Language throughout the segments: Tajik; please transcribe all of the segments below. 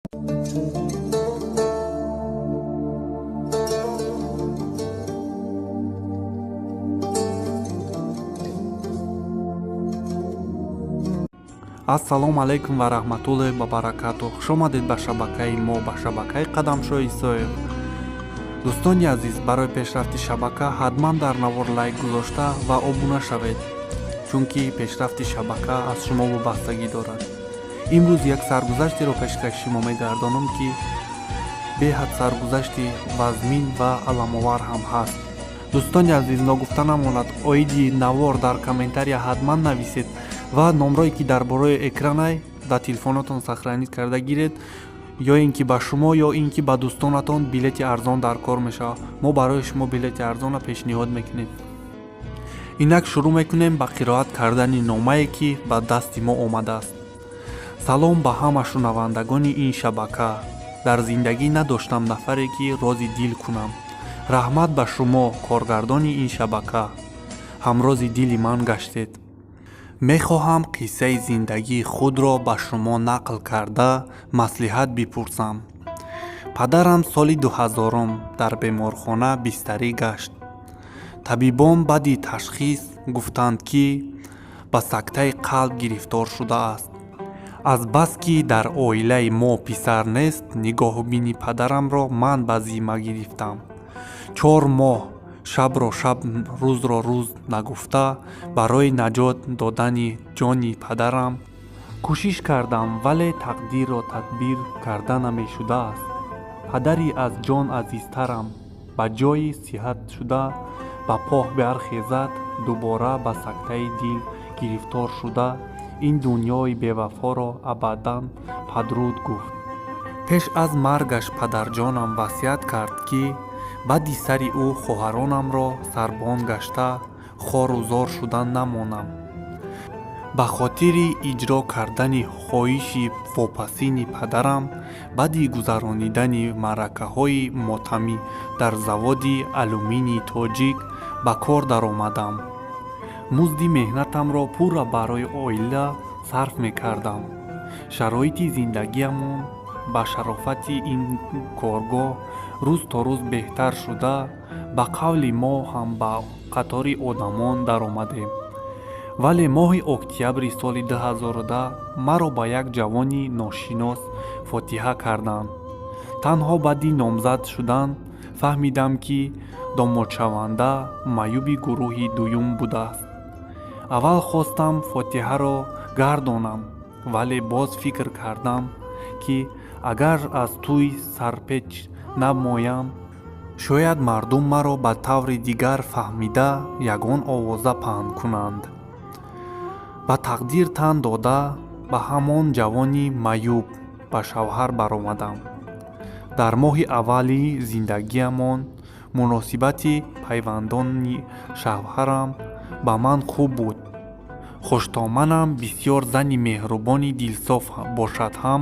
ассалому алайкум ва раҳматуллоҳи ва баракатуҳ. хуш омадед ба шабакаи мо, ба шабакаи қадамшои Исоев. дӯстони азиз, барои пешрафти шабака ҳатман дар навор лайк гузошта ва обуна шавед, чунки пешрафти шабака аз шумо вобастагӣ дорад. имрӯз як саргузаштеро пешкаши шумо мегардонам, ки беҳад саргузашти вазмин ва аламовар ҳам ҳаст. дӯстони азиз, ногуфта намонад, оиди навор дар комментария ҳатман нависед ва номрое ки дар бораи экранай дар телефонатон сахранӣ карда гиред, ё ин ки ба шумо ё ин ки ба дӯстонатон билети арзон дар кор мешавад. мо барои шумо билети арзона пешниҳод мекунем. инак шурӯъ мекунем ба қироат кардани номае ки ба дасти мо омадааст. салом ба ҳама шунавандагони ин шабака. дар зиндагӣ надоштам нафаре ки рози дил кунам. раҳмат ба шумо, коргардони ин шабака. ҳамрози дили ман гаштед. мехоҳам қиссаи зиндагии худро ба шумо нақл карда маслиҳат бипурсам. падарам соли 2000 дар беморхона бистарӣ гашт. табибон баъди ташхис гуфтанд, ки ба сактаи қалб гирифтор шудааст. азбаски дар оилаи мо писар нест, нигоҳубини падарамро ман ба зимма гирифтам. 4 моҳ шабро шаб, рӯзро рӯз нагуфта барои наҷот додани ҷони падарам кӯшиш кардам, вале тақдирро тадбир карда намешудааст. падари аз ҷон азизтарам ба ҷои сиҳат шуда ба поҳ бархезад, дубора ба сактаи дил гирифтор шуда ин дунёи бевафоро абадан падруд гуфт. пеш аз маргаш падарҷонам васият кард, ки баъди сари ӯ хоҳаронамро сарбон гашта хору зор шуда намонам. ба хотири иҷро кардани хоҳиши вопасини падарам баъди гузаронидани маъракаҳои мотамӣ дар заводи алюминии тоҷик ба кор даромадам. музди меҳнатамро пурра барои оила сарф мекардам. шароити зиндагиамон ба шарофати ин коргоҳ рӯз то рӯз беҳтар шуда, ба қавли мо ҳам ба қатори одамон даромадем. вале моҳи октябри соли 2010 маро ба як ҷавони ношинос фотиҳа карданд. танҳо баъди номзад шудан фаҳмидам, ки домодшаванда маъюби гурӯҳи дуюм будааст. аввал хостам фотиҳаро гардонам, вале боз фикр кардам, ки агар аз тӯй сарпеч намоям, шояд мардум маро ба таври дигар фаҳмида ягон овоза паҳн кунанд. ба тақдир тан дода ба ҳамон ҷавони маъюб ба шавҳар баромадам. дар моҳи аввали зиндагиамон муносибати пайвандони шавҳарам ба ман хуб буд. хуштоманам бисёр зани меҳрубони дилсоф бошад ҳам,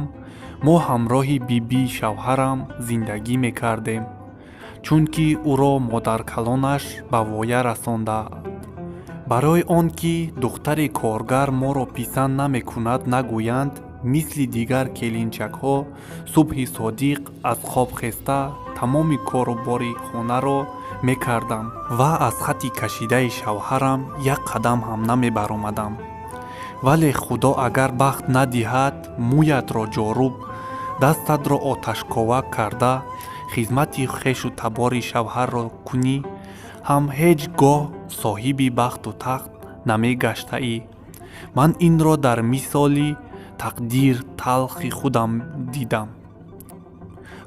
мо ҳамроҳи биби шавҳарам зиндагӣ мекардем, чунки ӯро модаркалонаш ба воя расонданд. барои он ки духтари коргар моро писанд намекунад нагӯянд, мисли дигар келинчакҳо субҳи содиқ аз хоб хеста тамоми кору бори хонаро мекардам ва аз хати кашидаи шавҳарам як қадам ҳам намебаромадам. вале худо агар бахт надиҳад, мӯятро ҷоруб, дастатро оташкова карда хизмати хешу табори шавҳарро кунӣ, ҳам ҳеҷ гоҳ соҳиби бахту тахт намегаштаӣ. ман инро дар мисоли тақдир талхи худам дидам.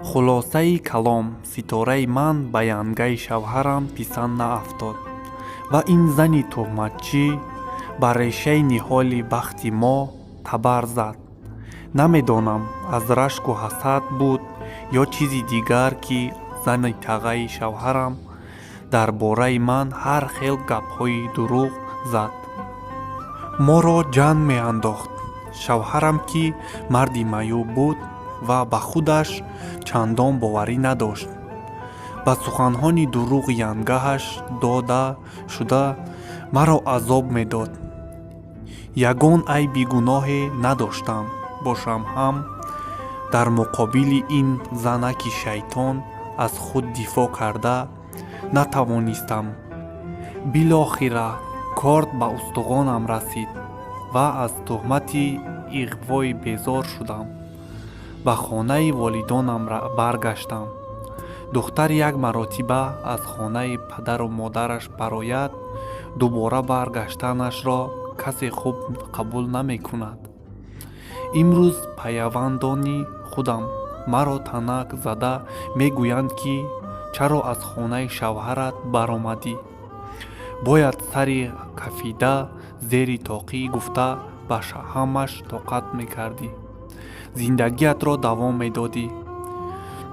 хулосаи калом, ситораи ман ба янгаи шавҳарам писанд наафтод ва ин зани тӯҳматчӣ ба решаи ниҳоли бахти мо табар зад. намедонам аз рашку ҳасад буд ё чизи дигар, ки зани тағаи шавҳарам дар бораи ман ҳар хел гапҳои дурӯғ зад. моро ҷанг меандохт. шавҳарам, ки марди маъюб буд ва ба худаш чандон боварӣ надошт, ба суханҳои дурӯғи янгаҳаш дода шуда маро азоб медод. ягон айби гуноҳе надоштам бошам ҳам дар муқобили ин занаки шайтон аз худ дифоъ карда натавонистам. Билохира корд ба устуғонам расид ва аз тӯҳмати иғвои безор шудам. ба хонаи волидонам баргаштам. духтар як маротиба аз хонаи падару модараш барояд, дубора баргаштанашро касе хуб қабул намекунад. имрӯз паявандони худам маро танак зада мегӯянд ки чаро аз хонаи шавҳарат баромадӣ. бояд сари кафида зери тоқӣ гуфта ба ҳамаш тоқат мекардӣ. зиндагиятро давом медодӣ.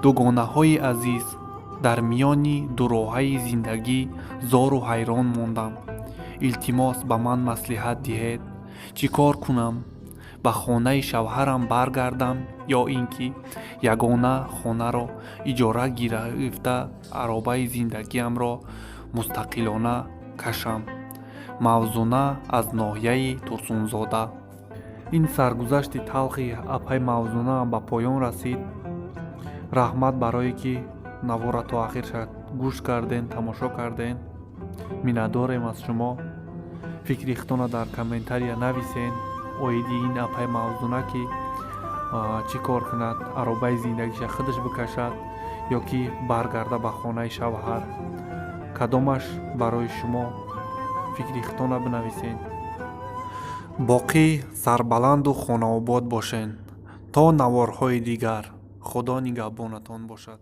дугонаҳои азиз, дар миёни дуроҳаи зиндагӣ зору ҳайрон мондам. илтимос ба ман маслиҳат диҳед. чӣ кор кунам? ба хонаи шавҳарам баргардам ё ин ки ягона хонаро иҷора гирифта аробаи зиндагиамро мустақилона кашам? мавзуна аз ноҳияи Турсунзода. ин саргузашти талхи апай Мавзуна ба поён расид. раҳмат барое ки навора то ахир гӯш карден, тамошо карден. миннатдорем аз шумо. фикри худтона дар комментария нависен оиди ин апай Мавзуна ки чӣ кор кунад, аробаи зиндагиша худаш бикашад ё ки баргарда ба хонаи шавҳар. кадомаш барои шумо? фикри худтона бинависен. боқӣ сарбаланду хонаобод бошен. то наворҳои дигар. худо нигаҳбонатон бошад.